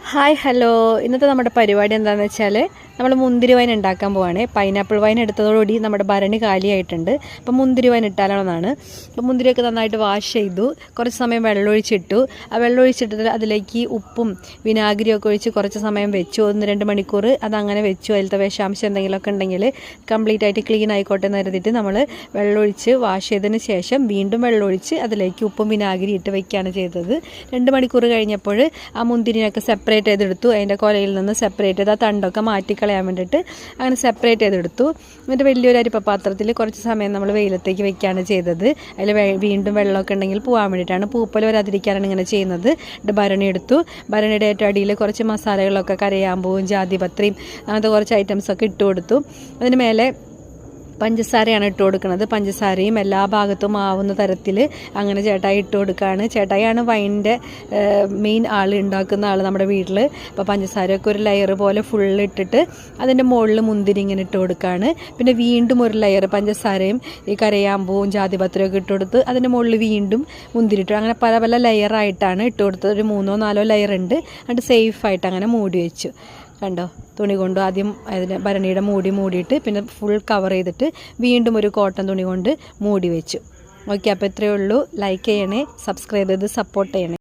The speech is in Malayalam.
ഹായ് ഹലോ, ഇന്നത്തെ നമ്മുടെ പരിപാടി എന്താണെന്ന് വെച്ചാൽ നമ്മൾ മുന്തിരി വൈൻ ഉണ്ടാക്കാൻ പോവാണ്. പൈനാപ്പിൾ വൈൻ എടുത്തതോടുകൂടി നമ്മുടെ ഭരണി കാലിയായിട്ടുണ്ട്. അപ്പം മുന്തിരി വൈൻ ഇട്ടാലോന്നാണ്. അപ്പം മുന്തിരിയൊക്കെ നന്നായിട്ട് വാഷ് ചെയ്തു, കുറച്ച് സമയം വെള്ളമൊഴിച്ചിട്ടു. ആ വെള്ളമൊഴിച്ചിട്ട് അതിലേക്ക് ഉപ്പും വിനാഗിരിയൊക്കെ ഒഴിച്ച് കുറച്ച് സമയം വെച്ചു. 1-2 മണിക്കൂർ അതങ്ങനെ വെച്ചു. അതിലത്തെ വിഷാംശം എന്തെങ്കിലുമൊക്കെ ഉണ്ടെങ്കിൽ കംപ്ലീറ്റ് ആയിട്ട് ക്ലീൻ ആയിക്കോട്ടെ എന്ന് കരുതിയിട്ട് നമ്മൾ വെള്ളമൊഴിച്ച് വാഷ് ചെയ്തതിന് ശേഷം വീണ്ടും വെള്ളമൊഴിച്ച് അതിലേക്ക് ഉപ്പും വിനാഗിരി ഇട്ട് വയ്ക്കുകയാണ് ചെയ്തത്. 2 മണിക്കൂർ കഴിഞ്ഞപ്പോൾ ആ മുന്തിരിനൊക്കെ സെപ്പറേറ്റ് ചെയ്തെടുത്തു. അതിൻ്റെ കൊലയിൽ നിന്ന് സെപ്പറേറ്റ് ചെയ്ത് ആ തണ്ടൊക്കെ മാറ്റിക്കളയാൻ വേണ്ടിയിട്ട് അങ്ങനെ സെപ്പറേറ്റ് ചെയ്തെടുത്തു. എന്നിട്ട് വലിയൊരു അരിപ്പപാത്രത്തിൽ കുറച്ച് സമയം നമ്മൾ വെയിലത്തേക്ക് വെക്കുകയാണ് ചെയ്തത്. അതിൽ വീണ്ടും വെള്ളമൊക്കെ ഉണ്ടെങ്കിൽ പോകാൻ വേണ്ടിയിട്ടാണ്, പൂപ്പൽ വരാതിരിക്കാനാണ് ഇങ്ങനെ ചെയ്യുന്നത്. ഭരണി എടുത്തു. ഭരണിയുടെ ഏറ്റവും അടിയിൽ കുറച്ച് മസാലകളൊക്കെ കരയാമ്പൂവും ജാതിപത്രിയും അങ്ങനത്തെ കുറച്ച് ഐറ്റംസൊക്കെ ഇട്ട് കൊടുത്തു. അതിന് മേലെ പഞ്ചസാരയാണ് ഇട്ട് കൊടുക്കുന്നത്. പഞ്ചസാരയും എല്ലാ ഭാഗത്തും ആവുന്ന തരത്തിൽ അങ്ങനെ ചേട്ടായി ഇട്ട് കൊടുക്കുകയാണ്. ചേട്ടായിയാണ് വൈനിൻ്റെ മെയിൻ ആൾ, ഉണ്ടാക്കുന്ന ആൾ നമ്മുടെ വീട്ടിൽ. അപ്പോൾ പഞ്ചസാരയൊക്കെ ഒരു ലെയർ പോലെ ഫുള്ള് ഇട്ടിട്ട് അതിൻ്റെ മുകളിൽ മുന്തിരി ഇങ്ങനെ ഇട്ട് കൊടുക്കുകയാണ്. പിന്നെ വീണ്ടും ഒരു ലെയർ പഞ്ചസാരയും ഈ കരയാമ്പൂവും ജാതിപത്രിയൊക്കെ ഇട്ട് കൊടുത്ത് അതിൻ്റെ മുകളിൽ വീണ്ടും മുന്തിരി ഇട്ടു. അങ്ങനെ പല പല ലെയറായിട്ടാണ് ഇട്ട് കൊടുത്തത്. ഒരു 3-4 ലെയർ ഉണ്ട്. എന്നിട്ട് സേഫായിട്ട് അങ്ങനെ മൂടി വെച്ചു. കണ്ടോ, തുണി കൊണ്ട് ആദ്യം അതിന് ഭരണിയുടെ മൂടിയിട്ട് പിന്നെ ഫുൾ കവർ ചെയ്തിട്ട് വീണ്ടും ഒരു കോട്ടൺ തുണി കൊണ്ട് മൂടി വെച്ചു. ഓക്കെ, അപ്പോൾ ഇത്രയേ ഉള്ളൂ. ലൈക്ക് ചെയ്യണേ, സബ്സ്ക്രൈബ് ചെയ്ത് സപ്പോർട്ട് ചെയ്യണേ.